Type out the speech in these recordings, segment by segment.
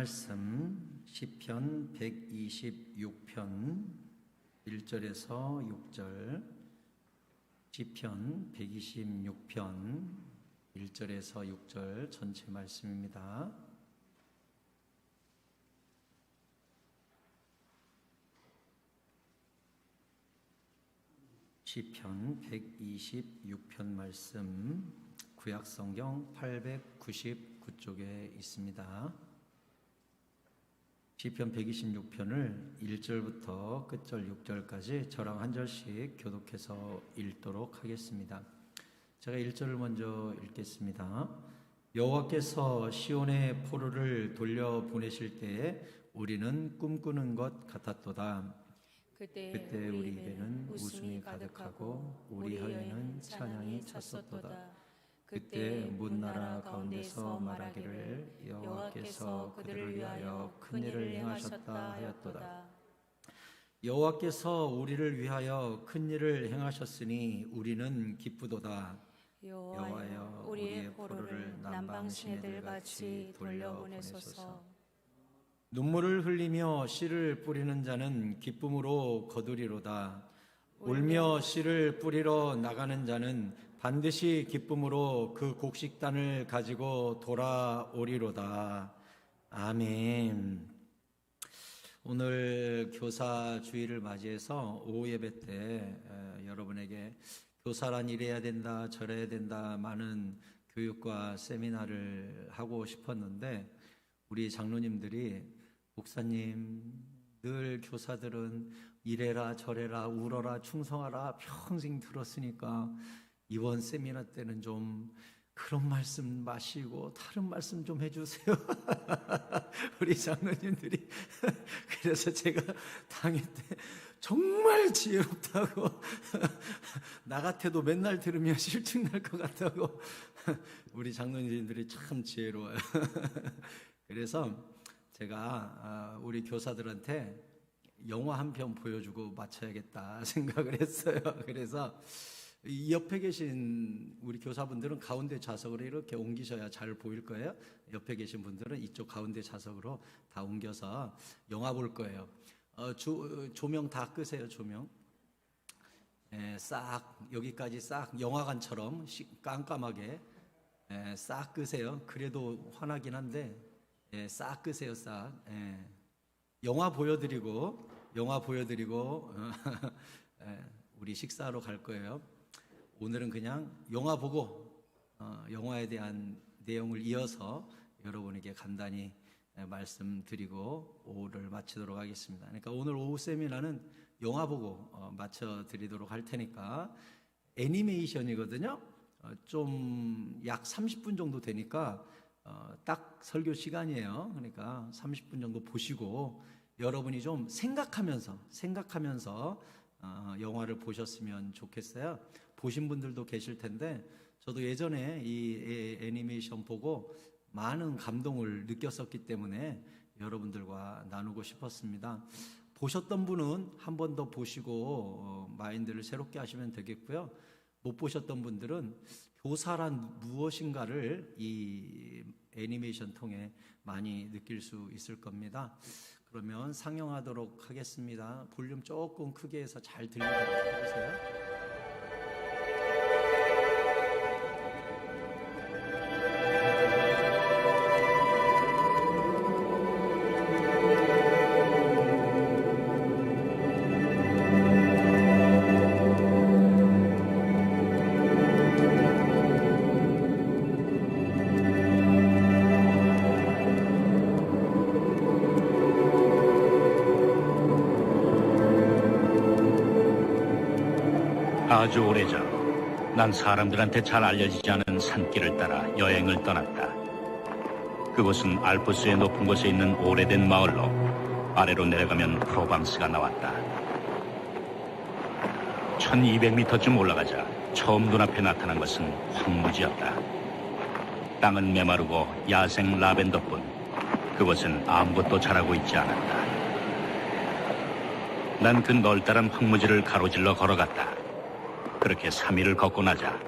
말씀 시편 126편 1절에서 6절, 시편 126편 1절에서 6절 전체 말씀입니다. 시편 126편 말씀 구약성경 899쪽에 있습니다. 시편 126편을 1절부터 끝절 6절까지 저랑 한 절씩 교독해서 읽도록 하겠습니다. 제가 1절을 먼저 읽겠습니다. 여호와께서 시온의 포로를 돌려보내실 때에 우리는 꿈꾸는 것 같았도다. 그때 우리 입에는 웃음이 가득하고 우리 혀에는 찬양이 찼었도다. 그때 문나라 가운데서 말하기를 여호와께서 그들을 위하여 큰 일을 행하셨다 하였도다. 여호와께서 우리를 위하여 큰 일을 행하셨으니 우리는 기쁘도다. 여호와여 우리의 포로를 남방 시내들같이 돌려보내소서. 눈물을 흘리며 씨를 뿌리는 자는 기쁨으로 거두리로다. 울며 씨를 뿌리러 나가는 자는 반드시 기쁨으로 그 곡식단을 가지고 돌아오리로다. 아멘. 오늘 교사 주일을 맞이해서 오후 예배 때 여러분에게 교사란 이래야 된다 저래야 된다 많은 교육과 세미나를 하고 싶었는데 우리 장로님들이 목사님 늘 교사들은 이래라 저래라 울어라 충성하라 평생 들었으니까 이번 세미나 때는 좀 그런 말씀 마시고 다른 말씀 좀 해주세요. 우리 장로님들이 그래서 제가 당일 때 정말 지혜롭다고 나 같아도 맨날 들으면 실증 날 것 같다고 우리 장로님들이 참 지혜로워요. 그래서 제가 우리 교사들한테 영화 한 편 보여주고 마쳐야겠다 생각을 했어요. 그래서 옆에 계신 우리 교사분들은 가운데 좌석으로 이렇게 옮기셔야 잘 보일 거예요. 옆에 계신 분들은 이쪽 가운데 좌석으로 다 옮겨서 영화 볼 거예요. 조명 다 끄세요. 조명 싹 여기까지 싹 영화관처럼 깜깜하게 싹 끄세요. 그래도 환하긴 한데 싹 끄세요. 싹 영화 보여드리고 우리 식사하러 갈 거예요. 오늘은 그냥 영화 보고 영화에 대한 내용을 이어서 여러분에게 간단히 말씀드리고 오후를 마치도록 하겠습니다. 그러니까 오늘 오후 세미나는 영화 보고 마쳐드리도록 할 테니까 애니메이션이거든요. 좀 약 30분 정도 되니까 딱 설교 시간이에요. 그러니까 30분 정도 보시고 여러분이 좀 생각하면서 영화를 보셨으면 좋겠어요. 보신 분들도 계실 텐데 저도 예전에 이 애니메이션 보고 많은 감동을 느꼈었기 때문에 여러분들과 나누고 싶었습니다. 보셨던 분은 한 번 더 보시고 마인드를 새롭게 하시면 되겠고요. 못 보셨던 분들은 교사란 무엇인가를 이 애니메이션 통해 많이 느낄 수 있을 겁니다. 그러면 상영하도록 하겠습니다. 볼륨 조금 크게 해서 잘 들리도록 해주세요. 아주 오래전 난 사람들한테 잘 알려지지 않은 산길을 따라 여행을 떠났다. 그곳은 알프스의 높은 곳에 있는 오래된 마을로 아래로 내려가면 프로방스가 나왔다. 1200m쯤 올라가자 처음 눈앞에 나타난 것은 황무지였다. 땅은 메마르고 야생 라벤더뿐 그곳은 아무것도 자라고 있지 않았다. 난 그 널따란 황무지를 가로질러 걸어갔다. 그렇게 3일을 걷고 나자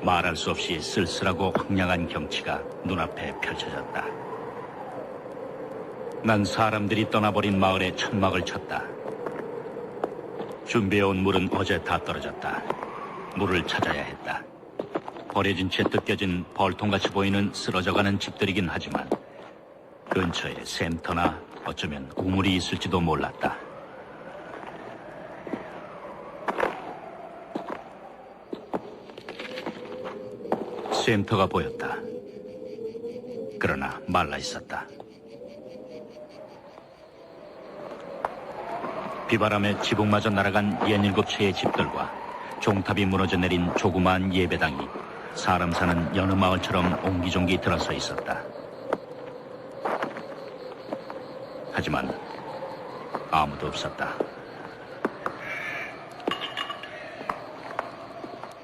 말할 수 없이 쓸쓸하고 황량한 경치가 눈앞에 펼쳐졌다. 난 사람들이 떠나버린 마을에 천막을 쳤다. 준비해온 물은 어제 다 떨어졌다. 물을 찾아야 했다. 버려진 채 뜯겨진 벌통같이 보이는 쓰러져가는 집들이긴 하지만 근처에 샘터나 어쩌면 우물이 있을지도 몰랐다. 샘터가 보였다. 그러나 말라 있었다. 비바람에 지붕마저 날아간 67채의 집들과 종탑이 무너져 내린 조그마한 예배당이 사람 사는 여느 마을처럼 옹기종기 들어서 있었다. 하지만 아무도 없었다.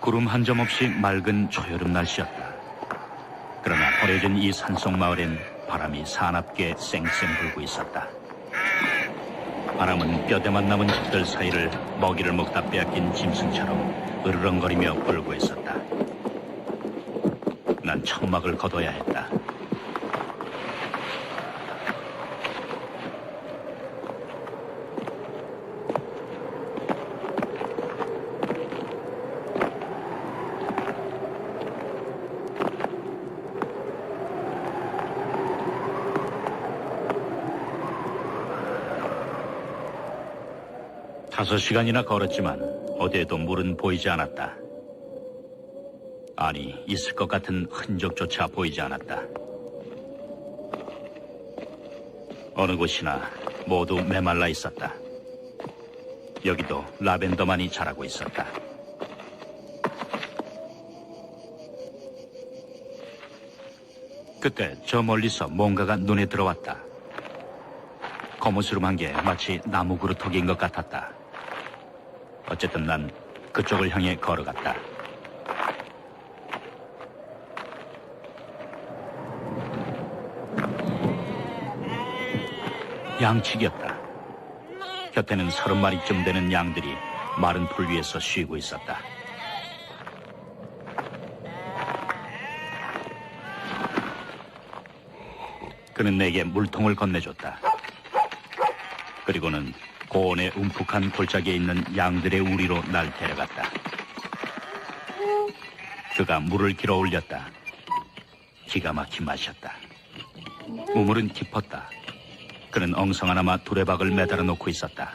구름 한 점 없이 맑은 초여름 날씨였다. 그러나 버려진 이 산속 마을엔 바람이 사납게 쌩쌩 불고 있었다. 바람은 뼈대만 남은 집들 사이를 먹이를 먹다 빼앗긴 짐승처럼 으르렁거리며 불고 있었다. 난 천막을 걷어야 했다. 다섯 시간이나 걸었지만 어디에도 물은 보이지 않았다. 아니, 있을 것 같은 흔적조차 보이지 않았다. 어느 곳이나 모두 메말라 있었다. 여기도 라벤더만이 자라고 있었다. 그때 저 멀리서 뭔가가 눈에 들어왔다. 거무스름한 게 마치 나무 그루터기인 것 같았다. 어쨌든 난 그쪽을 향해 걸어갔다. 양치기였다. 곁에는 30마리쯤 되는 양들이 마른 풀 위에서 쉬고 있었다. 그는 내게 물통을 건네줬다. 그리고는 고원의 움푹한 골짜기에 있는 양들의 우리로 날 데려갔다. 그가 물을 길어 올렸다. 기가 막힌 맛이었다. 우물은 깊었다. 그는 엉성하나마 두레박을 매달아 놓고 있었다.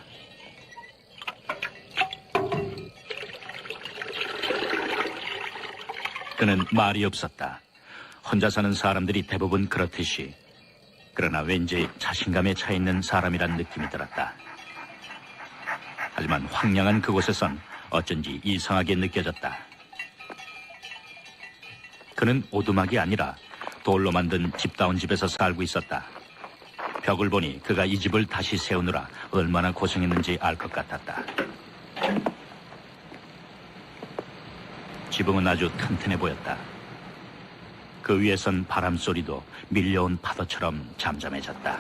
그는 말이 없었다. 혼자 사는 사람들이 대부분 그렇듯이. 그러나 왠지 자신감에 차 있는 사람이란 느낌이 들었다. 하지만 황량한 그곳에선 어쩐지 이상하게 느껴졌다. 그는 오두막이 아니라 돌로 만든 집다운 집에서 살고 있었다. 벽을 보니 그가 이 집을 다시 세우느라 얼마나 고생했는지 알 것 같았다. 지붕은 아주 튼튼해 보였다. 그 위에선 바람소리도 밀려온 파도처럼 잠잠해졌다.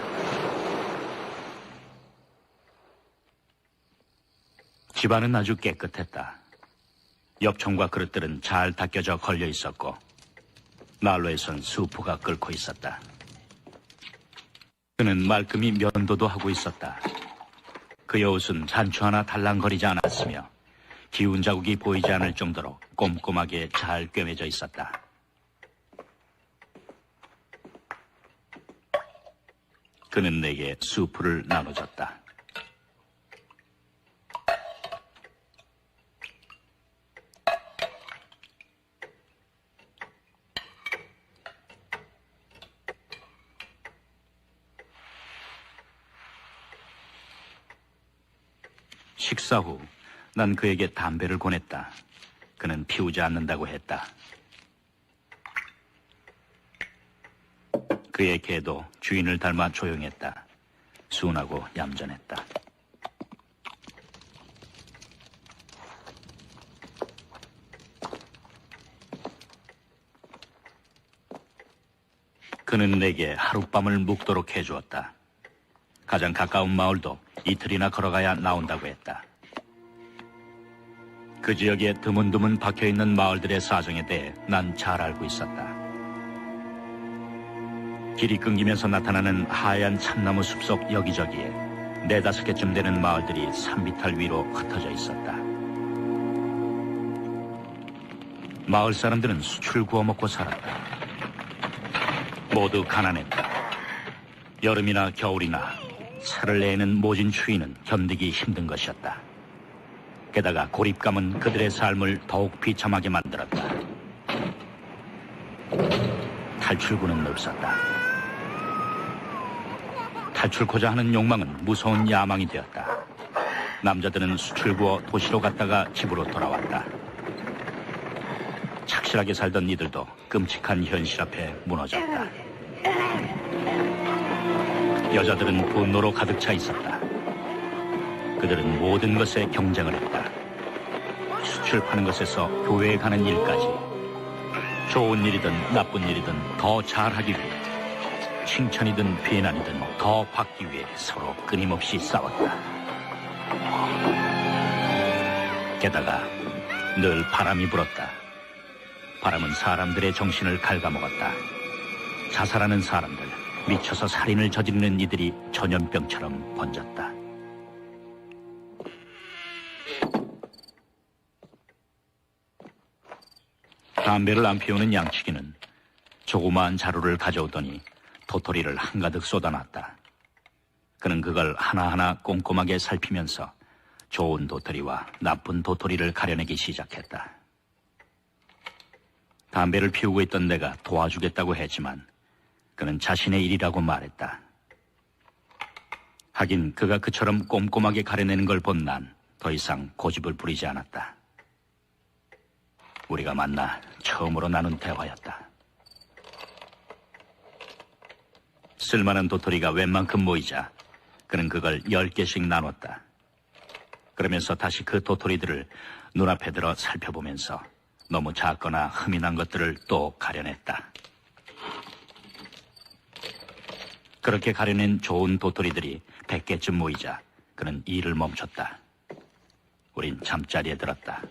집안은 아주 깨끗했다. 엽총과 그릇들은 잘 닦여져 걸려 있었고 난로에선 수프가 끓고 있었다. 그는 말끔히 면도도 하고 있었다. 그의 옷은 단추 하나 달랑거리지 않았으며 기운 자국이 보이지 않을 정도로 꼼꼼하게 잘 꿰매져 있었다. 그는 내게 수프를 나눠줬다. 식사 후 난 그에게 담배를 권했다. 그는 피우지 않는다고 했다. 그의 개도 주인을 닮아 조용했다. 순하고 얌전했다. 그는 내게 하룻밤을 묵도록 해주었다. 가장 가까운 마을도 이틀이나 걸어가야 나온다고 했다. 그 지역에 드문드문 박혀있는 마을들의 사정에 대해 난 잘 알고 있었다. 길이 끊기면서 나타나는 하얀 참나무 숲속 여기저기에 4-5개쯤 되는 마을들이 산비탈 위로 흩어져 있었다. 마을 사람들은 수출 구워 먹고 살았다. 모두 가난했다. 여름이나 겨울이나 살을 내는 모진 추위는 견디기 힘든 것이었다. 게다가 고립감은 그들의 삶을 더욱 비참하게 만들었다. 탈출구는 없었다. 탈출코자 하는 욕망은 무서운 야망이 되었다. 남자들은 수출 구워 도시로 갔다가 집으로 돌아왔다. 착실하게 살던 이들도 끔찍한 현실 앞에 무너졌다. 여자들은 분노로 가득 차 있었다. 그들은 모든 것에 경쟁을 했다. 수출 파는 것에서 교회에 가는 일까지 좋은 일이든 나쁜 일이든 더 잘하기 위해 칭찬이든 비난이든 더 받기 위해 서로 끊임없이 싸웠다. 게다가 늘 바람이 불었다. 바람은 사람들의 정신을 갉아먹었다. 자살하는 사람들, 미쳐서 살인을 저지르는 이들이 전염병처럼 번졌다. 담배를 안 피우는 양치기는 조그마한 자루를 가져오더니 도토리를 한가득 쏟아놨다. 그는 그걸 하나하나 꼼꼼하게 살피면서 좋은 도토리와 나쁜 도토리를 가려내기 시작했다. 담배를 피우고 있던 내가 도와주겠다고 했지만 그는 자신의 일이라고 말했다. 하긴 그가 그처럼 꼼꼼하게 가려내는 걸 본 난 더 이상 고집을 부리지 않았다. 우리가 만나 처음으로 나눈 대화였다. 쓸만한 도토리가 웬만큼 모이자 그는 그걸 10개씩 나눴다. 그러면서 다시 그 도토리들을 눈앞에 들어 살펴보면서 너무 작거나 흠이 난 것들을 또 가려냈다. 그렇게 가려낸 좋은 도토리들이 100개쯤 모이자 그는 일을 멈췄다. 우린 잠자리에 들었다.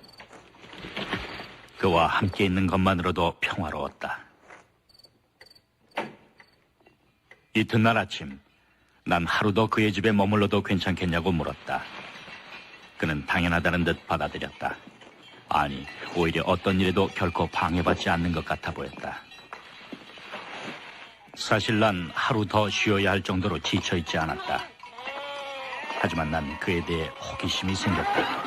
그와 함께 있는 것만으로도 평화로웠다. 이튿날 아침, 난 하루 더 그의 집에 머물러도 괜찮겠냐고 물었다. 그는 당연하다는 듯 받아들였다. 아니, 오히려 어떤 일에도 결코 방해받지 않는 것 같아 보였다. 사실 난 하루 더 쉬어야 할 정도로 지쳐있지 않았다. 하지만 난 그에 대해 호기심이 생겼다.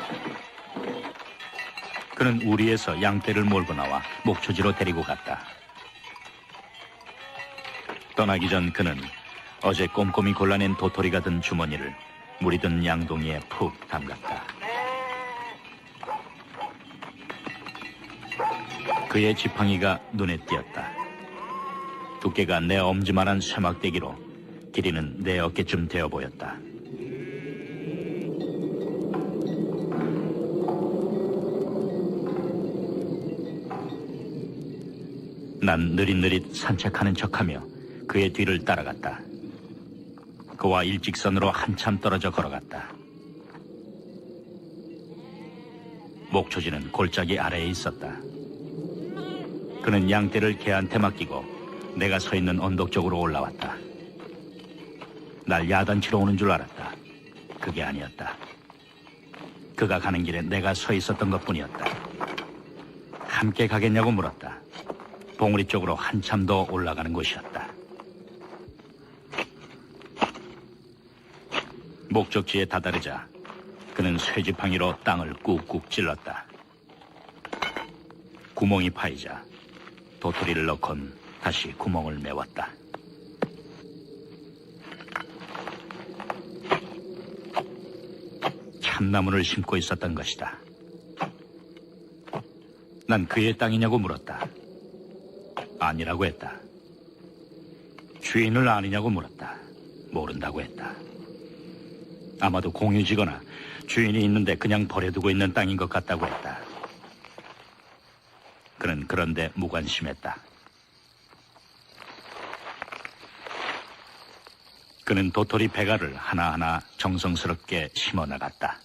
그는 우리에서 양떼를 몰고 나와 목초지로 데리고 갔다. 떠나기 전 그는 어제 꼼꼼히 골라낸 도토리가 든 주머니를 물이 든 양동이에 푹 담갔다. 그의 지팡이가 눈에 띄었다. 두께가 내 엄지만한 쇠막대기로 길이는 내 어깨쯤 되어 보였다. 난 느릿느릿 산책하는 척하며 그의 뒤를 따라갔다. 그와 일직선으로 한참 떨어져 걸어갔다. 목초지는 골짜기 아래에 있었다. 그는 양떼를 개한테 맡기고 내가 서 있는 언덕 쪽으로 올라왔다. 날 야단치러 오는 줄 알았다. 그게 아니었다. 그가 가는 길에 내가 서 있었던 것뿐이었다. 함께 가겠냐고 물었다. 봉우리 쪽으로 한참 더 올라가는 곳이었다. 목적지에 다다르자 그는 쇠지팡이로 땅을 꾹꾹 찔렀다. 구멍이 파이자 도토리를 넣곤 다시 구멍을 메웠다. 참나무를 심고 있었던 것이다. 난 그의 땅이냐고 물었다. 아니라고 했다. 주인을 아느냐고 물었다. 모른다고 했다. 아마도 공유지거나 주인이 있는데 그냥 버려두고 있는 땅인 것 같다고 했다. 그는 그런데 무관심했다. 그는 도토리 배가를 하나하나 정성스럽게 심어 나갔다.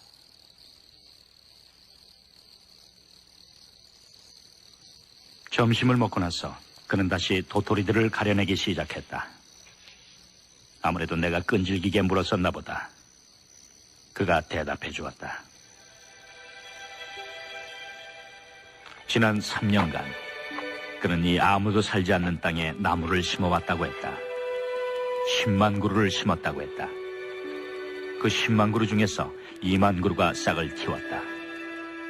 점심을 먹고 나서 그는 다시 도토리들을 가려내기 시작했다. 아무래도 내가 끈질기게 물었었나 보다. 그가 대답해 주었다. 지난 3년간 그는 이 아무도 살지 않는 땅에 나무를 심어왔다고 했다. 10만 그루를 심었다고 했다. 그 10만 그루 중에서 2만 그루가 싹을 틔웠다.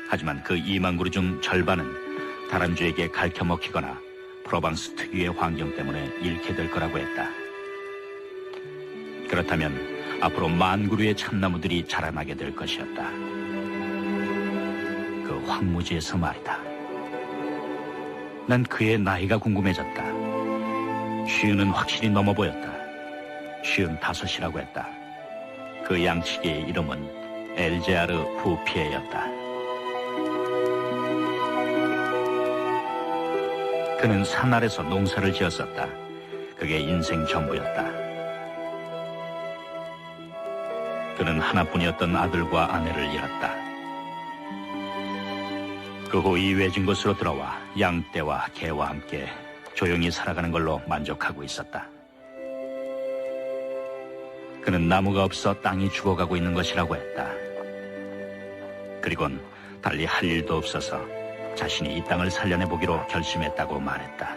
하지만 그 2만 그루 중 절반은 다람쥐에게 갉혀먹히거나 프로방스 특유의 환경 때문에 잃게 될 거라고 했다. 그렇다면 앞으로 1만 그루의 참나무들이 자라나게 될 것이었다. 그 황무지에서 말이다. 난 그의 나이가 궁금해졌다. 50은 확실히 넘어 보였다. 55이라고 했다. 그 양치기의 이름은 엘제아르 부피에였다. 그는 산 아래서 농사를 지었었다. 그게 인생 전부였다. 그는 하나뿐이었던 아들과 아내를 잃었다. 그 후 이외진 곳으로 들어와 양떼와 개와 함께 조용히 살아가는 걸로 만족하고 있었다. 그는 나무가 없어 땅이 죽어가고 있는 것이라고 했다. 그리곤 달리 할 일도 없어서 자신이 이 땅을 살려내보기로 결심했다고 말했다.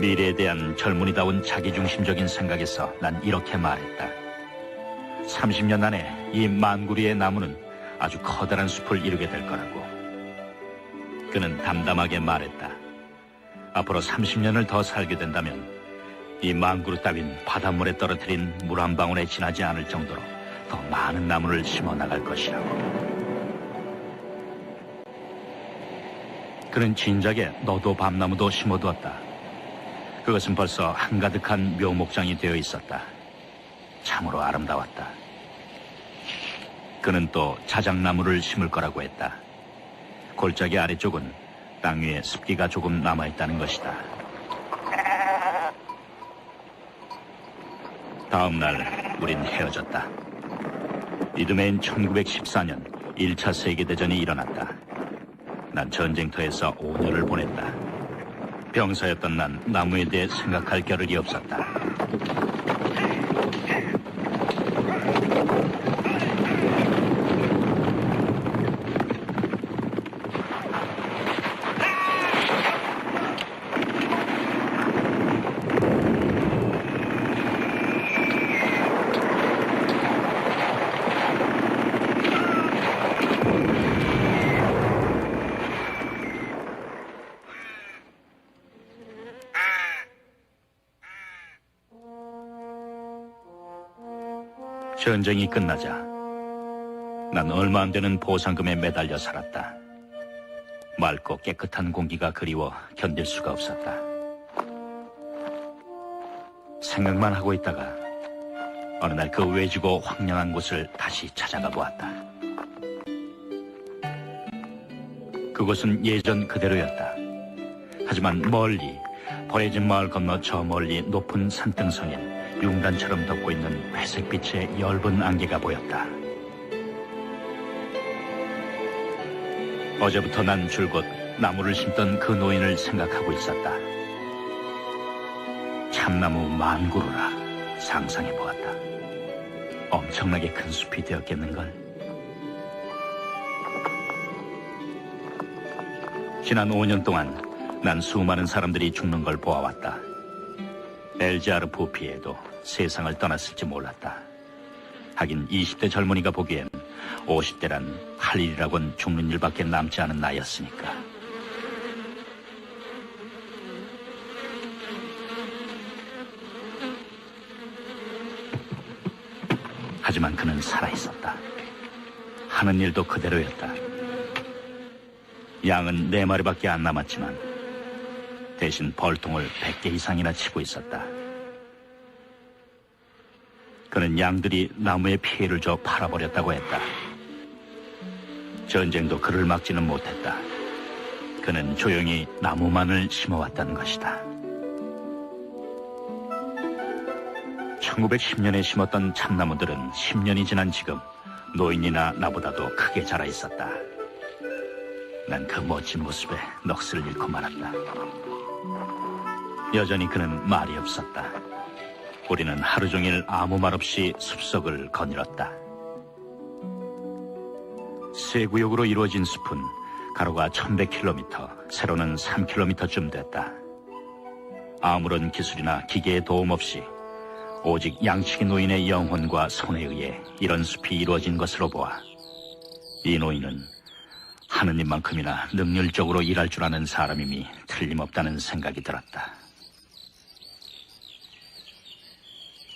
미래에 대한 젊은이다운 자기중심적인 생각에서 난 이렇게 말했다. 30년 안에 이 1만 그루의 나무는 아주 커다란 숲을 이루게 될 거라고. 그는 담담하게 말했다. 앞으로 30년을 더 살게 된다면 이 1만 그루 따윈 바닷물에 떨어뜨린 물 한 방울에 지나지 않을 정도로 더 많은 나무를 심어 나갈 것이라고. 그는 진작에 너도 밤나무도 심어두었다. 그것은 벌써 한가득한 묘목장이 되어 있었다. 참으로 아름다웠다. 그는 또 자작나무를 심을 거라고 했다. 골짜기 아래쪽은 땅 위에 습기가 조금 남아있다는 것이다. 다음 날 우린 헤어졌다. 이듬해인 1914년 1차 세계대전이 일어났다. 난 전쟁터에서 5년을 보냈다. 병사였던 난 나무에 대해 생각할 겨를이 없었다. 전쟁이 끝나자 난 얼마 안 되는 보상금에 매달려 살았다. 맑고 깨끗한 공기가 그리워 견딜 수가 없었다. 생각만 하고 있다가 어느 날 그 외지고 황량한 곳을 다시 찾아가 보았다. 그곳은 예전 그대로였다. 하지만 멀리 버려진 마을 건너 저 멀리 높은 산등성엔 융단처럼 덮고 있는 회색빛의 엷은 안개가 보였다. 어제부터 난 줄곧 나무를 심던 그 노인을 생각하고 있었다. 참나무 1만 그루라 상상해보았다. 엄청나게 큰 숲이 되었겠는걸. 지난 5년 동안 난 수많은 사람들이 죽는 걸 보아왔다. 엘자르 부피에도 세상을 떠났을지 몰랐다. 하긴 20대 젊은이가 보기엔 50대란 할 일이라곤 죽는 일밖에 남지 않은 나이였으니까. 하지만 그는 살아있었다. 하는 일도 그대로였다. 양은 4마리밖에 안 남았지만 대신 벌통을 100개 이상이나 치고 있었다. 그는 양들이 나무에 피해를 줘 팔아버렸다고 했다. 전쟁도 그를 막지는 못했다. 그는 조용히 나무만을 심어왔다는 것이다. 1910년에 심었던 참나무들은 10년이 지난 지금 노인이나 나보다도 크게 자라 있었다. 난 그 멋진 모습에 넋을 잃고 말았다. 여전히 그는 말이 없었다. 우리는 하루 종일 아무 말 없이 숲속을 거닐었다. 세 구역으로 이루어진 숲은 가로가 1100km, 세로는 3km쯤 됐다. 아무런 기술이나 기계의 도움 없이 오직 양치기 노인의 영혼과 손에 의해 이런 숲이 이루어진 것으로 보아 이 노인은 하느님만큼이나 능률적으로 일할 줄 아는 사람임이 틀림없다는 생각이 들었다.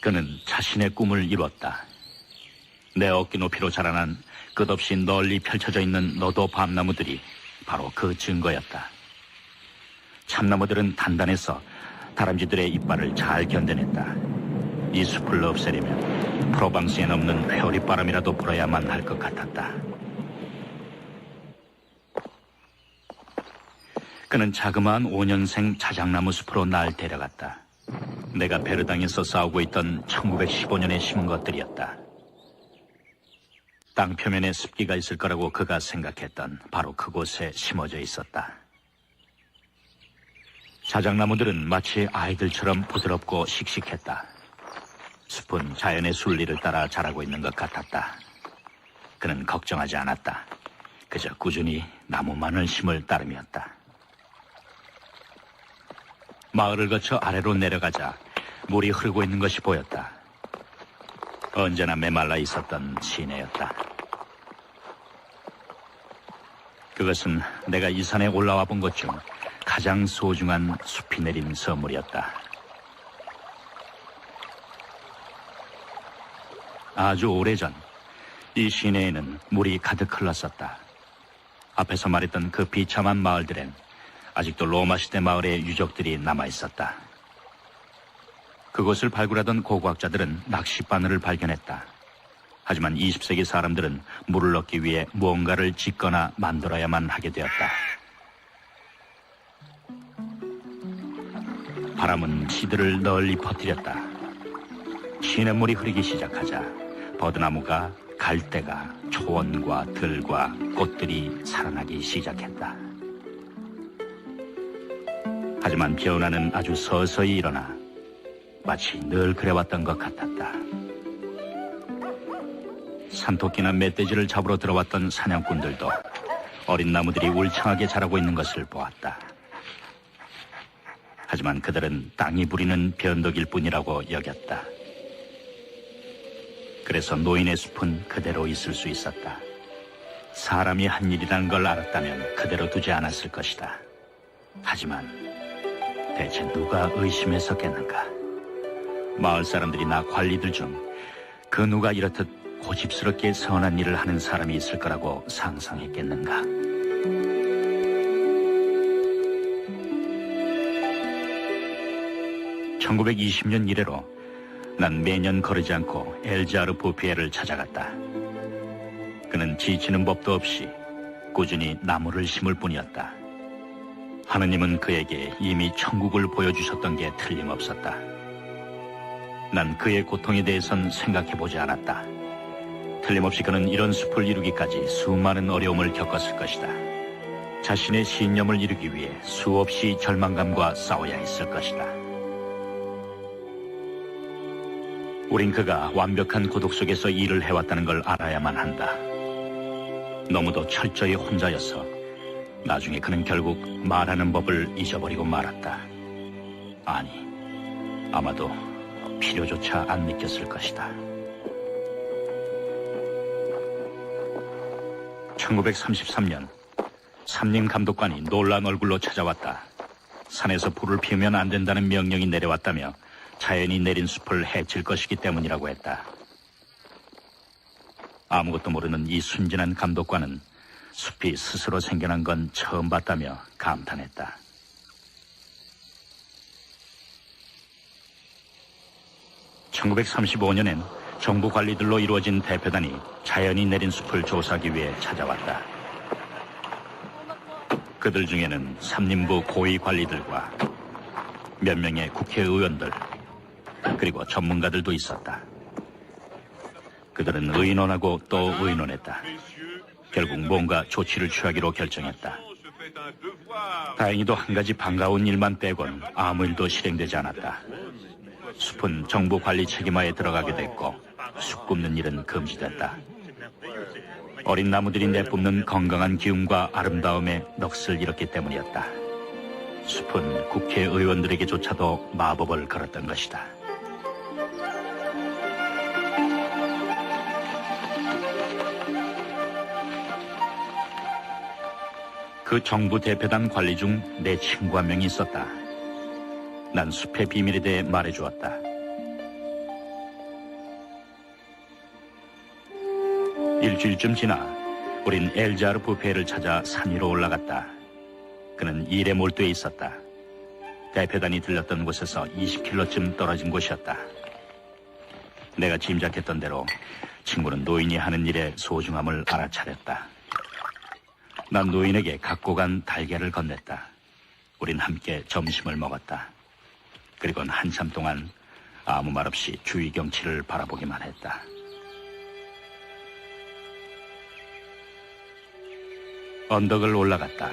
그는 자신의 꿈을 이뤘다. 내 어깨 높이로 자라난 끝없이 널리 펼쳐져 있는 너도 밤나무들이 바로 그 증거였다. 참나무들은 단단해서 다람쥐들의 이빨을 잘 견뎌냈다. 이 숲을 없애려면 프로방스엔 없는 회오리바람이라도 불어야만 할 것 같았다. 그는 자그마한 5년생 자작나무 숲으로 날 데려갔다. 내가 베르당에서 싸우고 있던 1915년에 심은 것들이었다. 땅 표면에 습기가 있을 거라고 그가 생각했던 바로 그곳에 심어져 있었다. 자작나무들은 마치 아이들처럼 부드럽고 씩씩했다. 숲은 자연의 순리를 따라 자라고 있는 것 같았다. 그는 걱정하지 않았다. 그저 꾸준히 나무만을 심을 따름이었다. 마을을 거쳐 아래로 내려가자 물이 흐르고 있는 것이 보였다. 언제나 메말라 있었던 시내였다. 그것은 내가 이 산에 올라와 본 것 중 가장 소중한 숲이 내린 선물이었다. 아주 오래전 이 시내에는 물이 가득 흘렀었다. 앞에서 말했던 그 비참한 마을들엔 아직도 로마 시대 마을의 유적들이 남아있었다. 그곳을 발굴하던 고고학자들은 낚싯바늘을 발견했다. 하지만 20세기 사람들은 물을 얻기 위해 무언가를 짓거나 만들어야만 하게 되었다. 바람은 시들을 널리 퍼뜨렸다. 시냇물이 흐르기 시작하자 버드나무가 갈대가 초원과 들과 꽃들이 살아나기 시작했다. 하지만 변화는 아주 서서히 일어나 마치 늘 그래왔던 것 같았다. 산토끼나 멧돼지를 잡으러 들어왔던 사냥꾼들도 어린 나무들이 울창하게 자라고 있는 것을 보았다. 하지만 그들은 땅이 부리는 변덕일 뿐이라고 여겼다. 그래서 노인의 숲은 그대로 있을 수 있었다. 사람이 한 일이라는 걸 알았다면 그대로 두지 않았을 것이다. 하지만 대체 누가 의심했었겠는가? 마을 사람들이나 관리들 중 그 누가 이렇듯 고집스럽게 선한 일을 하는 사람이 있을 거라고 상상했겠는가? (1920년) 이래로 난 매년 거르지 않고 엘자르 부피에를 찾아갔다. 그는 지치는 법도 없이 꾸준히 나무를 심을 뿐이었다. 하느님은 그에게 이미 천국을 보여주셨던 게 틀림없었다. 난 그의 고통에 대해선 생각해보지 않았다. 틀림없이 그는 이런 숲을 이루기까지 수많은 어려움을 겪었을 것이다. 자신의 신념을 이루기 위해 수없이 절망감과 싸워야 했을 것이다. 우린 그가 완벽한 고독 속에서 일을 해왔다는 걸 알아야만 한다. 너무도 철저히 혼자여서 나중에 그는 결국 말하는 법을 잊어버리고 말았다. 아니, 아마도 필요조차 안 느꼈을 것이다. 1933년 삼림 감독관이 놀란 얼굴로 찾아왔다. 산에서 불을 피우면 안 된다는 명령이 내려왔다며 자연이 내린 숲을 해칠 것이기 때문이라고 했다. 아무것도 모르는 이 순진한 감독관은 숲이 스스로 생겨난 건 처음 봤다며 감탄했다. (1935년엔) 정부 관리들로 이루어진 대표단이 자연이 내린 숲을 조사하기 위해 찾아왔다. 그들 중에는 삼림부 고위 관리들과 몇 명의 국회의원들, 그리고 전문가들도 있었다. 그들은 의논하고 또 의논했다. 결국 뭔가 조치를 취하기로 결정했다. 다행히도 한 가지 반가운 일만 빼곤 아무 일도 실행되지 않았다. 숲은 정부 관리 책임하에 들어가게 됐고 숲 굽는 일은 금지됐다. 어린 나무들이 내뿜는 건강한 기운과 아름다움에 넋을 잃었기 때문이었다. 숲은 국회의원들에게조차도 마법을 걸었던 것이다. 그 정부 대표단 관리 중 내 친구 한 명이 있었다. 난 숲의 비밀에 대해 말해주었다. 일주일쯤 지나 우린 엘자르 부페를 찾아 산 위로 올라갔다. 그는 일에 몰두해 있었다. 대표단이 들렸던 곳에서 20km쯤 떨어진 곳이었다. 내가 짐작했던 대로 친구는 노인이 하는 일의 소중함을 알아차렸다. 난 노인에게 갖고 간 달걀을 건넸다. 우린 함께 점심을 먹었다. 그리고는 한참 동안 아무 말 없이 주위 경치를 바라보기만 했다. 언덕을 올라갔다.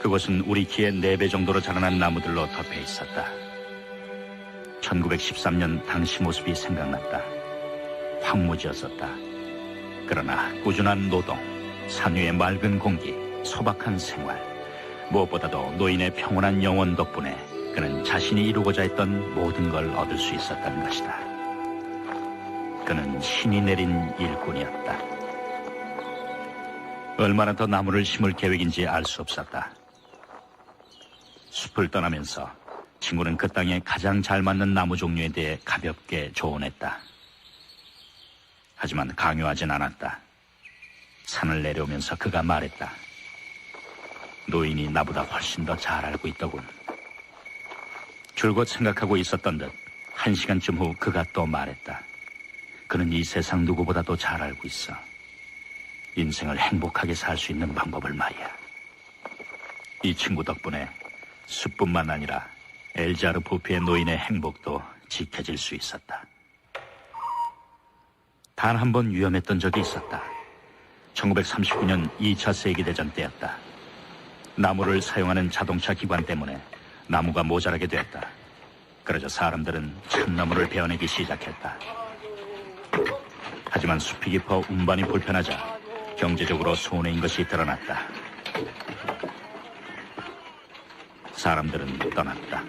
그곳은 우리 키의 4배 정도로 자라난 나무들로 덮여 있었다. 1913년 당시 모습이 생각났다. 황무지였었다. 그러나 꾸준한 노동, 산 위의 맑은 공기, 소박한 생활, 무엇보다도 노인의 평온한 영혼 덕분에 그는 자신이 이루고자 했던 모든 걸 얻을 수 있었다는 것이다. 그는 신이 내린 일꾼이었다. 얼마나 더 나무를 심을 계획인지 알 수 없었다. 숲을 떠나면서 친구는 그 땅에 가장 잘 맞는 나무 종류에 대해 가볍게 조언했다. 하지만 강요하진 않았다. 산을 내려오면서 그가 말했다. 노인이 나보다 훨씬 더 잘 알고 있더군. 줄곧 생각하고 있었던 듯 1시간쯤 후 그가 또 말했다. 그는 이 세상 누구보다도 잘 알고 있어. 인생을 행복하게 살 수 있는 방법을 말이야. 이 친구 덕분에 숲뿐만 아니라 엘자르 부페의 노인의 행복도 지켜질 수 있었다. 단 한 번 위험했던 적이 있었다. 1939년 2차 세계대전 때였다. 나무를 사용하는 자동차 기관 때문에 나무가 모자라게 되었다. 그러자 사람들은 참나무를 베어내기 시작했다. 하지만 숲이 깊어 운반이 불편하자 경제적으로 손해인 것이 드러났다. 사람들은 떠났다.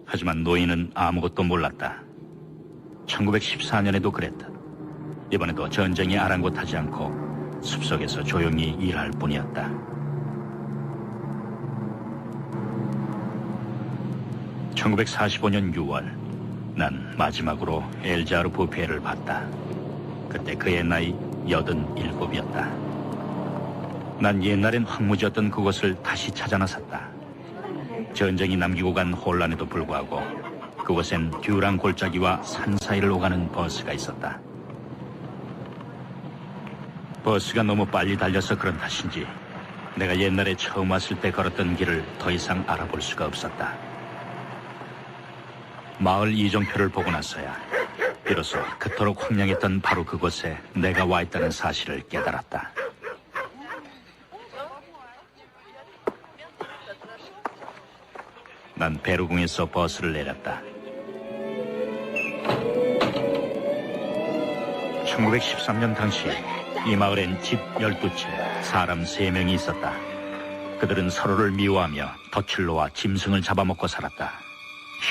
하지만 노인은 아무것도 몰랐다. 1914년에도 그랬다. 이번에도 전쟁이 아랑곳하지 않고 숲속에서 조용히 일할 뿐이었다. (1945년 6월) 난 마지막으로 엘자르 부페를 봤다. 그때 그의 나이 87이었다. 난 옛날엔 황무지였던 그곳을 다시 찾아 나섰다. 전쟁이 남기고 간 혼란에도 불구하고 그곳엔 듀랑 골짜기와 산 사이를 오가는 버스가 있었다. 버스가 너무 빨리 달려서 그런 탓인지 내가 옛날에 처음 왔을 때 걸었던 길을 더 이상 알아볼 수가 없었다. 마을 이정표를 보고 나서야 비로소 그토록 황량했던 바로 그곳에 내가 와 있다는 사실을 깨달았다. 난 베르궁에서 버스를 내렸다. 1913년 당시 이 마을엔 집 12채, 사람 3명이 있었다. 그들은 서로를 미워하며 덫을 놓아 짐승을 잡아먹고 살았다.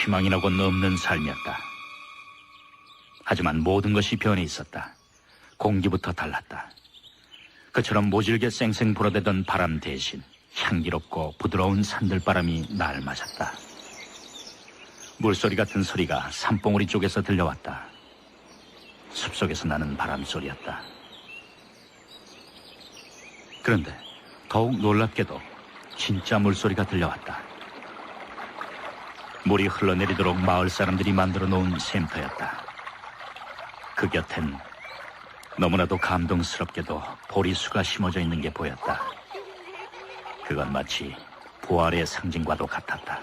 희망이라고는 없는 삶이었다. 하지만 모든 것이 변해 있었다. 공기부터 달랐다. 그처럼 모질게 쌩쌩 불어대던 바람 대신 향기롭고 부드러운 산들바람이 날 맞았다. 물소리 같은 소리가 산봉우리 쪽에서 들려왔다. 숲속에서 나는 바람소리였다. 그런데 더욱 놀랍게도 진짜 물소리가 들려왔다. 물이 흘러내리도록 마을 사람들이 만들어 놓은 샘터였다. 그 곁엔 너무나도 감동스럽게도 보리수가 심어져 있는 게 보였다. 그건 마치 부활의 상징과도 같았다.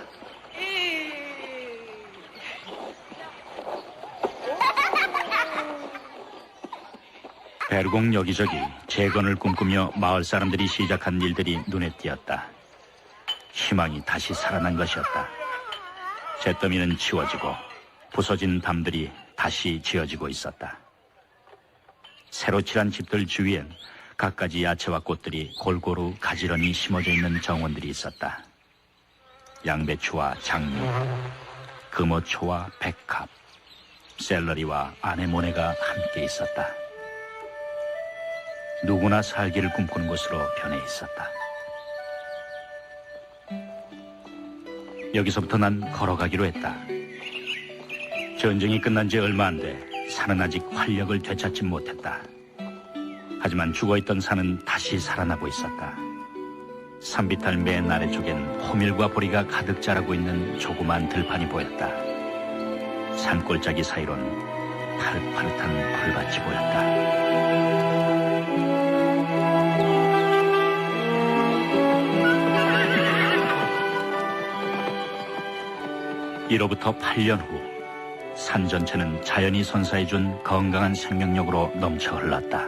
베르공 여기저기 재건을 꿈꾸며 마을 사람들이 시작한 일들이 눈에 띄었다. 희망이 다시 살아난 것이었다. 잿더미는 치워지고 부서진 담들이 다시 지어지고 있었다. 새로 칠한 집들 주위엔 갖가지 야채와 꽃들이 골고루 가지런히 심어져 있는 정원들이 있었다. 양배추와 장미, 금어초와 백합, 샐러리와 아네모네가 함께 있었다. 누구나 살기를 꿈꾸는 곳으로 변해 있었다. 여기서부터 난 걸어가기로 했다. 전쟁이 끝난 지 얼마 안 돼 산은 아직 활력을 되찾지 못했다. 하지만 죽어있던 산은 다시 살아나고 있었다. 산비탈 맨 아래쪽엔 호밀과 보리가 가득 자라고 있는 조그만 들판이 보였다. 산골짜기 사이론 파릇파릇한 풀밭이 보였다. 이로부터 8년 후 산 전체는 자연이 선사해준 건강한 생명력으로 넘쳐 흘렀다.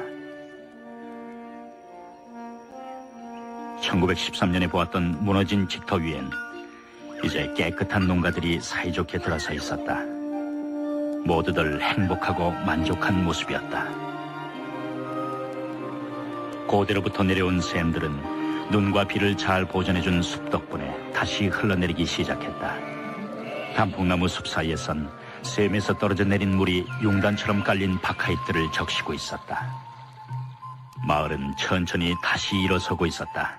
1913년에 보았던 무너진 직터 위엔 이제 깨끗한 농가들이 사이좋게 들어서 있었다. 모두들 행복하고 만족한 모습이었다. 고대로부터 내려온 샘들은 눈과 비를 잘 보존해준 숲 덕분에 다시 흘러내리기 시작했다. 단풍나무 숲 사이에선 샘에서 떨어져 내린 물이 용단처럼 깔린 바카이트를 적시고 있었다. 마을은 천천히 다시 일어서고 있었다.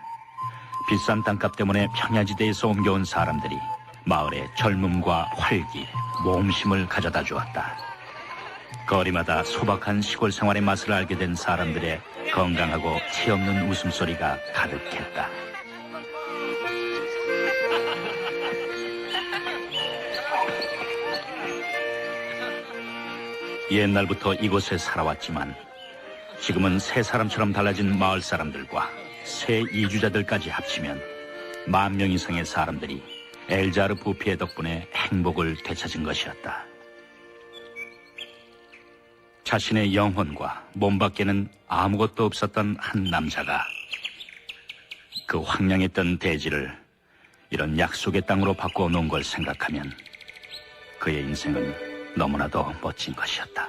비싼 땅값 때문에 평야지대에서 옮겨온 사람들이 마을에 젊음과 활기, 모험심을 가져다 주었다. 거리마다 소박한 시골 생활의 맛을 알게 된 사람들의 건강하고 티 없는 웃음소리가 가득했다. 옛날부터 이곳에 살아왔지만 지금은 새 사람처럼 달라진 마을 사람들과 새 이주자들까지 합치면 10,000명 이상의 사람들이 엘자르 부피의 덕분에 행복을 되찾은 것이었다. 자신의 영혼과 몸 밖에는 아무것도 없었던 한 남자가 그 황량했던 대지를 이런 약속의 땅으로 바꾸어 놓은 걸 생각하면 그의 인생은 너무나도 멋진 것이었다.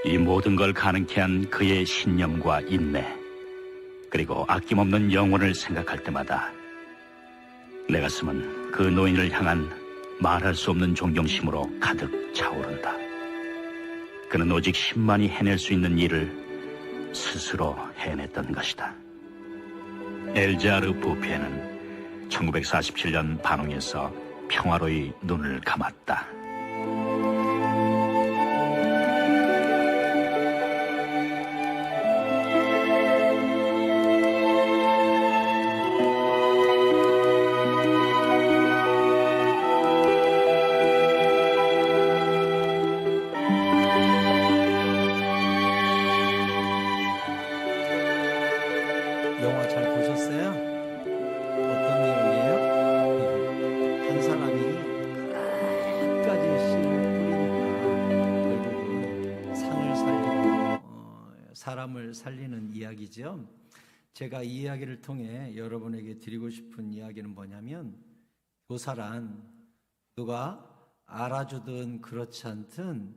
이 모든 걸 가능케 한 그의 신념과 인내, 그리고 아낌없는 영혼을 생각할 때마다 내 가슴은 그 노인을 향한 말할 수 없는 존경심으로 가득 차오른다. 그는 오직 10만이 해낼 수 있는 일을 스스로 해냈던 것이다. 엘자르 부페는 1947년 반홍에서 평화로이 눈을 감았다. 영화 잘 보셨어요? 어떤 내용이에요? 한 사람이 끝까지 씨를 뿌리니까 결국은 산을 살리고 사람을 살리는 이야기죠. 제가 이 이야기를 통해 여러분에게 드리고 싶은 이야기는 뭐냐면, 교사란 누가 알아주든 그렇지 않든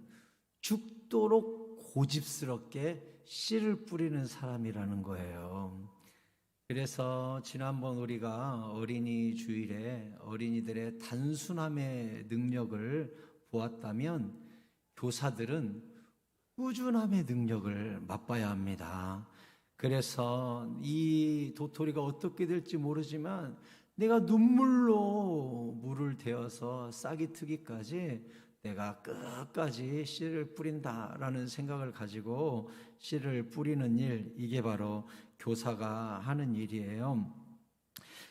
죽도록 고집스럽게 씨를 뿌리는 사람이라는 거예요. 그래서 지난번 우리가 어린이 주일에 어린이들의 단순함의 능력을 보았다면, 교사들은 꾸준함의 능력을 맛봐야 합니다. 그래서 이 도토리가 어떻게 될지 모르지만 내가 눈물로 물을 데워서 싹이 트기까지 내가 끝까지 씨를 뿌린다라는 생각을 가지고 씨를 뿌리는 일, 이게 바로 교사가 하는 일이에요.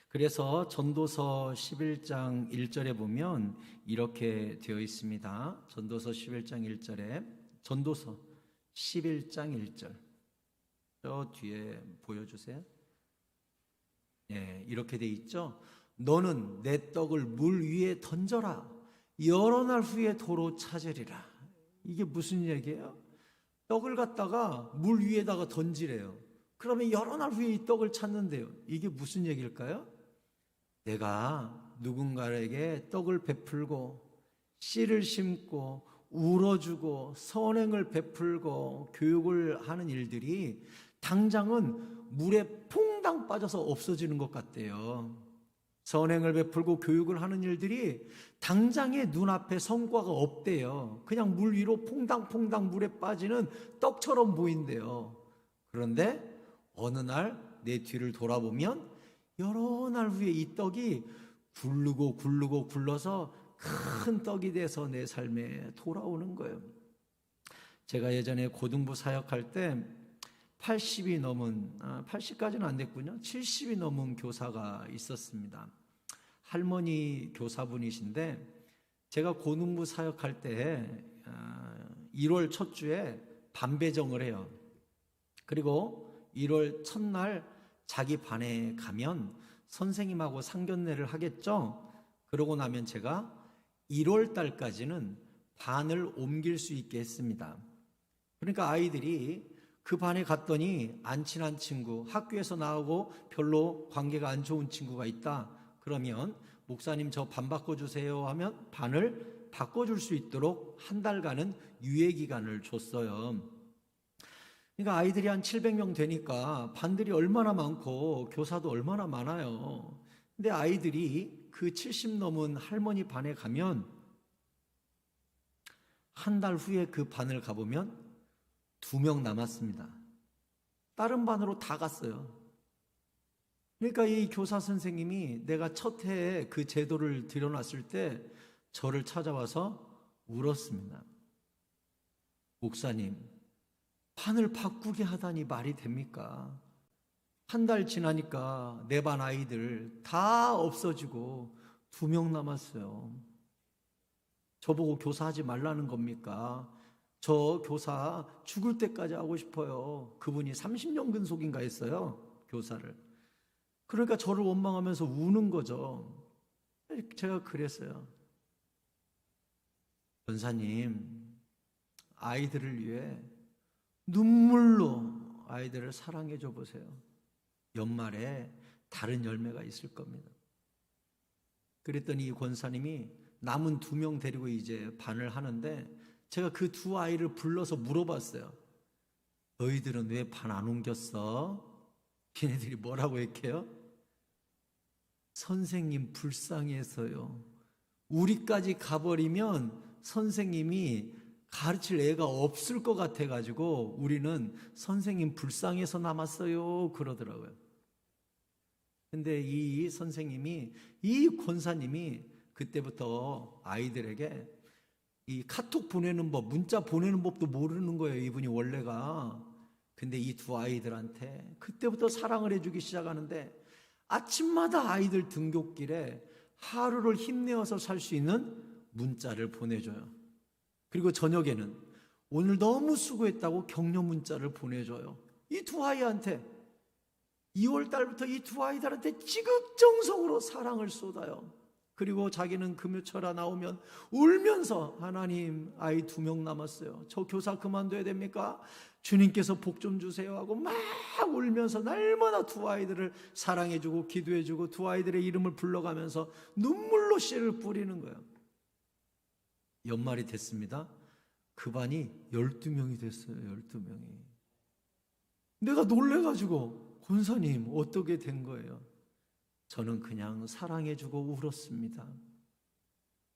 그래서 전도서 11장 1절에 보면 이렇게 되어 있습니다. 전도서 11장 1절에, 전도서 11장 1절, 저 뒤에 보여주세요. 예, 이렇게 돼 있죠. 너는 내 떡을 물 위에 던져라. 여러 날 후에 도로 찾으리라. 이게 무슨 얘기예요? 떡을 갖다가 물 위에다가 던지래요. 그러면 여러 날 후에 이 떡을 찾는데요. 이게 무슨 얘기일까요? 내가 누군가에게 떡을 베풀고 씨를 심고 울어주고 선행을 베풀고 교육을 하는 일들이 당장은 물에 퐁당 빠져서 없어지는 것 같대요. 선행을 베풀고 교육을 하는 일들이 당장의 눈앞에 성과가 없대요. 그냥 물 위로 퐁당퐁당 물에 빠지는 떡처럼 보인대요. 그런데 어느 날 내 뒤를 돌아보면 여러 날 후에 이 떡이 굴르고 굴러서 큰 떡이 돼서 내 삶에 돌아오는 거예요. 제가 예전에 고등부 사역할 때 80이 넘은 80까지는 안 됐군요. 70이 넘은 교사가 있었습니다. 할머니 교사분이신데 제가 고등부 사역할 때 1월 첫 주에 반배정을 해요. 그리고 1월 첫날 자기 반에 가면 선생님하고 상견례를 하겠죠. 그러고 나면 제가 1월 달까지는 반을 옮길 수 있게 했습니다. 그러니까 아이들이 그 반에 갔더니 안 친한 친구, 학교에서 나오고 별로 관계가 안 좋은 친구가 있다. 그러면 목사님 저 반 바꿔주세요 하면 반을 바꿔줄 수 있도록 한 달간은 유예 기간을 줬어요. 그러니까 아이들이 한 700명 되니까 반들이 얼마나 많고 교사도 얼마나 많아요. 근데 아이들이 그 70 넘은 할머니 반에 가면 한 달 후에 그 반을 가보면 2명 남았습니다. 다른 반으로 다 갔어요. 그러니까 이 교사 선생님이 내가 첫 해에 그 제도를 들여놨을 때 저를 찾아와서 울었습니다. 목사님, 반을 바꾸게 하다니 말이 됩니까? 한 달 지나니까 내 반 아이들 다 없어지고 2명 남았어요. 저보고 교사하지 말라는 겁니까? 저 교사 죽을 때까지 하고 싶어요. 그분이 30년 근속인가 했어요, 교사를. 그러니까 저를 원망하면서 우는 거죠. 제가 그랬어요. 전사님, 아이들을 위해 눈물로 아이들을 사랑해 줘 보세요. 연말에 다른 열매가 있을 겁니다. 그랬더니 이 권사님이 남은 2명 데리고 이제 반을 하는데 제가 그 2 아이를 불러서 물어봤어요. 너희들은 왜 반 안 옮겼어? 걔네들이 뭐라고 했게요? 선생님 불쌍해서요. 우리까지 가버리면 선생님이 가르칠 애가 없을 것 같아가지고 우리는 선생님 불쌍해서 남았어요 그러더라고요. 근데 이 선생님이, 이 권사님이 그때부터 아이들에게 이 카톡 보내는 법, 문자 보내는 법도 모르는 거예요, 이분이 원래가. 근데 이 2 아이들한테 그때부터 사랑을 해주기 시작하는데 아침마다 아이들 등굣길에 하루를 힘내어서 살 수 있는 문자를 보내줘요. 그리고 저녁에는 오늘 너무 수고했다고 격려 문자를 보내줘요. 이 2 아이한테 2월 달부터 이 2 아이들한테 지극정성으로 사랑을 쏟아요. 그리고 자기는 금요철아 나오면 울면서 하나님 아이 2명 남았어요. 저 교사 그만둬야 됩니까? 주님께서 복 좀 주세요 하고 막 울면서 날마다 2 아이들을 사랑해주고 기도해주고 2 아이들의 이름을 불러가면서 눈물로 씨를 뿌리는 거예요. 연말이 됐습니다. 그 반이 12명이 됐어요. 12명이. 내가 놀래가지고 권사님 어떻게 된 거예요? 저는 그냥 사랑해주고 울었습니다.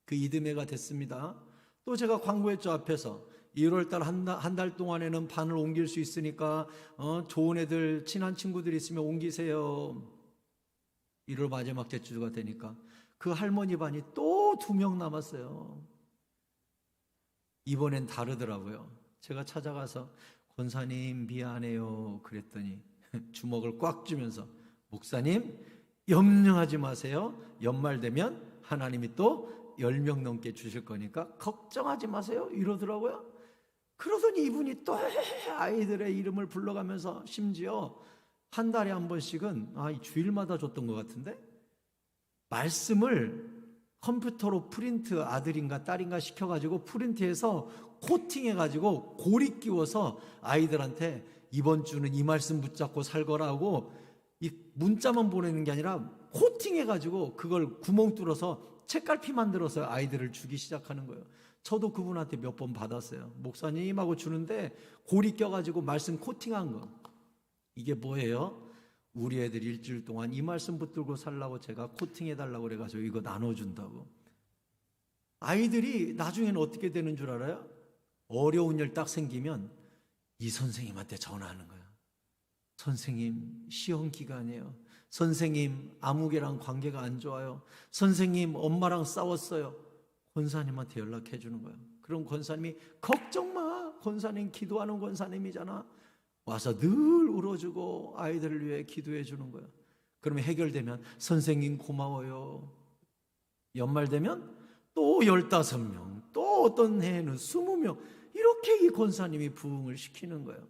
그 이듬해가 됐습니다. 또 제가 광고했죠, 앞에서. 1월달 한 달 동안에는 반을 옮길 수 있으니까 좋은 애들, 친한 친구들 있으면 옮기세요. 1월 마지막 주가 되니까 그 할머니 반이 또 2명 남았어요. 이번엔 다르더라고요. 제가 찾아가서 권사님 미안해요 그랬더니 주먹을 꽉 쥐면서 목사님 염려하지 마세요. 연말 되면 하나님이 또 10명 넘게 주실 거니까 걱정하지 마세요 이러더라고요. 그러더니 이분이 또 아이들의 이름을 불러가면서 심지어 한 달에 한 번씩은 주일마다 줬던 것 같은데 말씀을 컴퓨터로 프린트 아들인가 딸인가 시켜가지고 프린트해서 코팅해가지고 고리 끼워서 아이들한테 이번 주는 이 말씀 붙잡고 살거라 하고 이 문자만 보내는 게 아니라 코팅해가지고 그걸 구멍 뚫어서 책갈피 만들어서 아이들을 주기 시작하는 거예요. 저도 그분한테 몇 번 받았어요. 목사님하고 주는데 고리 껴가지고 말씀 코팅한 거. 이게 뭐예요? 우리 애들 일주일 동안 이 말씀 붙들고 살라고 제가 코팅해달라고 그래가지고 이거 나눠준다고. 아이들이 나중에는 어떻게 되는 줄 알아요? 어려운 일 딱 생기면 이 선생님한테 전화하는 거야. 선생님 시험 기간이에요. 선생님 아무개랑 관계가 안 좋아요. 선생님 엄마랑 싸웠어요. 권사님한테 연락해 주는 거예요. 그럼 권사님이 걱정 마. 권사님 기도하는 권사님이잖아. 와서 늘 울어주고 아이들을 위해 기도해 주는 거예요. 그러면 해결되면 선생님 고마워요. 연말 되면 또 15명, 또 어떤 해에는 20명 이렇게 이 권사님이 부흥을 시키는 거예요.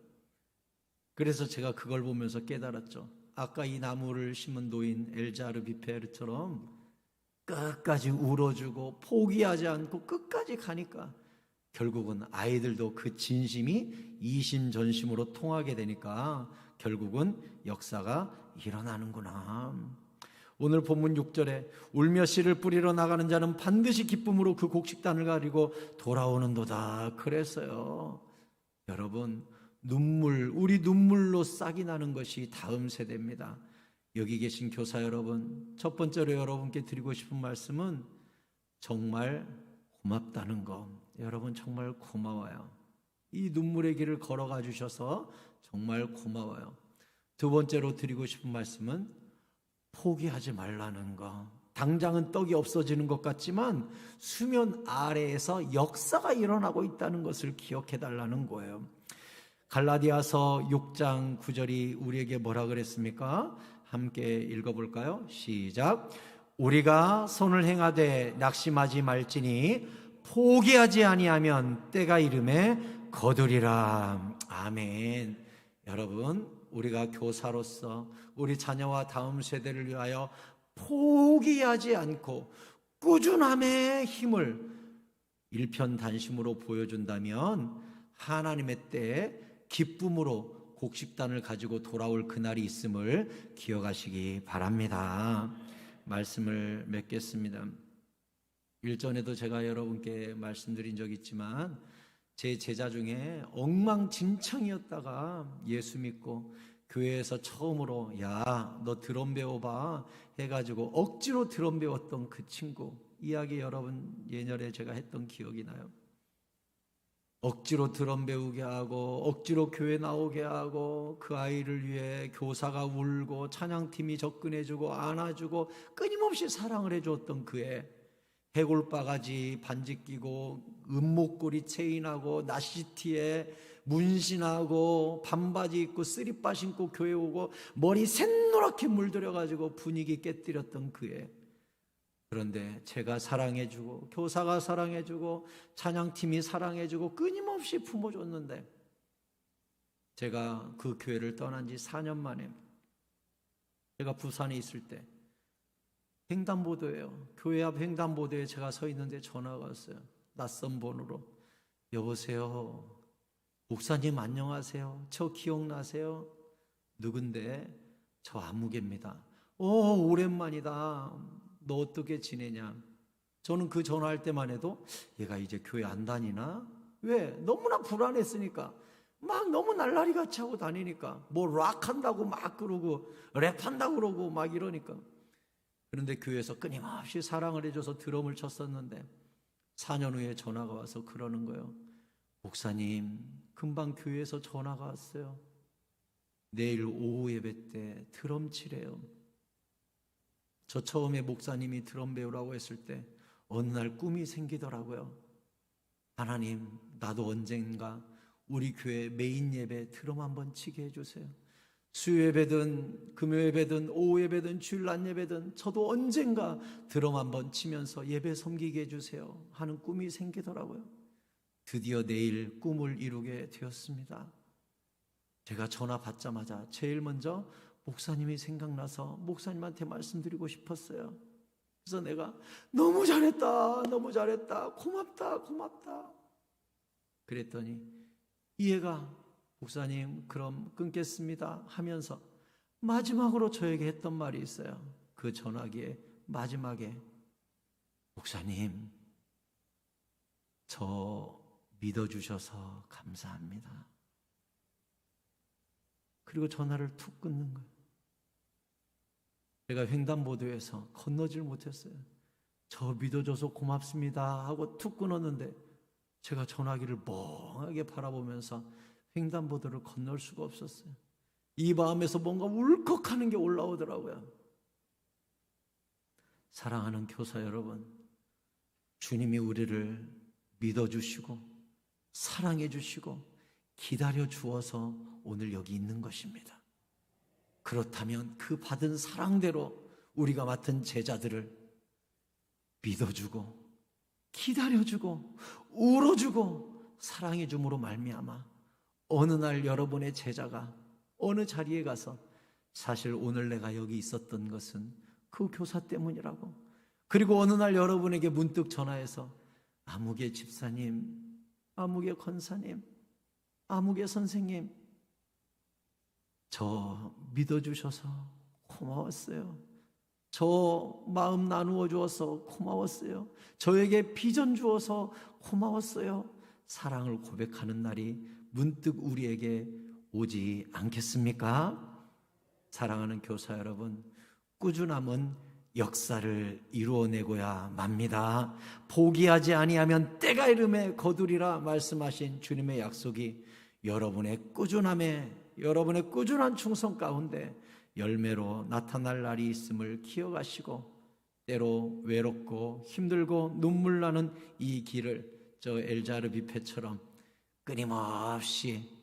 그래서 제가 그걸 보면서 깨달았죠. 아까 이 나무를 심은 노인 엘자르 비페르처럼 끝까지 울어주고 포기하지 않고 끝까지 가니까 결국은 아이들도 그 진심이 이심전심으로 통하게 되니까 결국은 역사가 일어나는구나. 오늘 본문 6절에 울며 씨를 뿌리러 나가는 자는 반드시 기쁨으로 그 곡식단을 가리고 돌아오는도다 그랬어요. 여러분, 우리 눈물로 싹이 나는 것이 다음 세대입니다. 여기 계신 교사 여러분, 첫 번째로 여러분께 드리고 싶은 말씀은 정말 고맙다는 거. 여러분 정말 고마워요. 이 눈물의 길을 걸어가 주셔서 정말 고마워요. 두 번째로 드리고 싶은 말씀은 포기하지 말라는 거. 당장은 떡이 없어지는 것 같지만 수면 아래에서 역사가 일어나고 있다는 것을 기억해 달라는 거예요. 갈라디아서 6장 9절이 우리에게 뭐라 그랬습니까? 함께 읽어볼까요? 시작. 우리가 선을 행하되 낙심하지 말지니 포기하지 아니하면 때가 이름에 거두리라. 아멘. 여러분, 우리가 교사로서 우리 자녀와 다음 세대를 위하여 포기하지 않고 꾸준함의 힘을 일편단심으로 보여준다면 하나님의 때에 기쁨으로 곡식단을 가지고 돌아올 그날이 있음을 기억하시기 바랍니다. 말씀을 맺겠습니다. 일전에도 제가 여러분께 말씀드린 적이 있지만 제 제자 중에 엉망진창이었다가 예수 믿고 교회에서 처음으로 야, 너 드럼 배워봐 해가지고 억지로 드럼 배웠던 그 친구 이야기 여러분 예전에 제가 했던 기억이 나요. 억지로 드럼 배우게 하고 억지로 교회 나오게 하고 그 아이를 위해 교사가 울고 찬양팀이 접근해주고 안아주고 끊임없이 사랑을 해주었던 그애 해골바가지 반지 끼고 은목걸이 체인하고 나시티에 문신하고 반바지 입고 쓰리빠 신고 교회 오고 머리 샛노랗게 물들여가지고 분위기 깨뜨렸던 그애. 그런데 제가 사랑해주고 교사가 사랑해주고 찬양팀이 사랑해주고 끊임없이 품어줬는데 제가 그 교회를 떠난 지 4년 만에 제가 부산에 있을 때 횡단보도예요. 교회 앞 횡단보도에 제가 서 있는데 전화가 왔어요. 낯선 번호로. 여보세요. 목사님 안녕하세요. 저 기억나세요? 누군데? 저 아무개입니다. 오랜만이다. 너 어떻게 지내냐? 저는 그 전화할 때만 해도 얘가 이제 교회 안 다니나? 왜? 너무나 불안했으니까. 막 너무 날라리 같이 하고 다니니까. 뭐 락한다고 막 그러고 랩한다고 그러고 막 이러니까. 그런데 교회에서 끊임없이 사랑을 해줘서 드럼을 쳤었는데 4년 후에 전화가 와서 그러는 거예요. 목사님, 금방 교회에서 전화가 왔어요. 내일 오후 예배 때 드럼 치래요. 저 처음에 목사님이 드럼 배우라고 했을 때 어느 날 꿈이 생기더라고요. 하나님, 나도 언젠가 우리 교회 메인 예배 드럼 한번 치게 해주세요. 수요 예배든 금요 예배든 오후 예배든 주일 낮 예배든 저도 언젠가 드럼 한번 치면서 예배 섬기게 해주세요 하는 꿈이 생기더라고요. 드디어 내일 꿈을 이루게 되었습니다. 제가 전화 받자마자 제일 먼저 목사님이 생각나서 목사님한테 말씀드리고 싶었어요. 그래서 내가 너무 잘했다, 너무 잘했다, 고맙다, 고맙다 그랬더니 이 애가 목사님 그럼 끊겠습니다 하면서 마지막으로 저에게 했던 말이 있어요. 그 전화기에 마지막에 목사님 저 믿어주셔서 감사합니다. 그리고 전화를 툭 끊는 거예요. 제가 횡단보도에서 건너질 못했어요. 저 믿어줘서 고맙습니다 하고 툭 끊었는데 제가 전화기를 멍하게 바라보면서 횡단보도를 건널 수가 없었어요. 이 마음에서 뭔가 울컥하는 게 올라오더라고요. 사랑하는 교사 여러분, 주님이 우리를 믿어주시고 사랑해 주시고 기다려 주어서 오늘 여기 있는 것입니다. 그렇다면 그 받은 사랑대로 우리가 맡은 제자들을 믿어주고 기다려주고 울어주고 사랑해줌으로 말미암아 어느 날 여러분의 제자가 어느 자리에 가서 사실 오늘 내가 여기 있었던 것은 그 교사 때문이라고, 그리고 어느 날 여러분에게 문득 전화해서 아무개 집사님, 아무개 권사님, 아무개 선생님 저 믿어주셔서 고마웠어요. 저 마음 나누어 주어서 고마웠어요. 저에게 비전 주어서 고마웠어요. 사랑을 고백하는 날이 문득 우리에게 오지 않겠습니까? 사랑하는 교사 여러분, 꾸준함은 역사를 이루어내고야 맙니다. 포기하지 아니하면 때가 이름에 거두리라 말씀하신 주님의 약속이 여러분의 꾸준함에, 여러분의 꾸준한 충성 가운데 열매로 나타날 날이 있음을 기억하시고, 때로 외롭고 힘들고 눈물 나는 이 길을 저 엘자르 뷔페처럼 끊임없이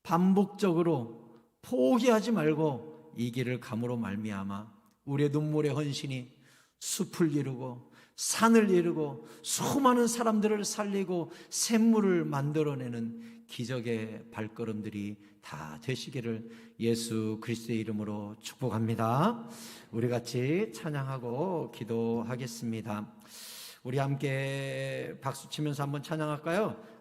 반복적으로 포기하지 말고 이 길을 감으로 말미암아 우리의 눈물의 헌신이 숲을 이루고 산을 이루고 수많은 사람들을 살리고 샘물을 만들어내는 기적의 발걸음들이 다 되시기를 예수 그리스도의 이름으로 축복합니다. 우리 같이 찬양하고 기도하겠습니다. 우리 함께 박수 치면서 한번 찬양할까요?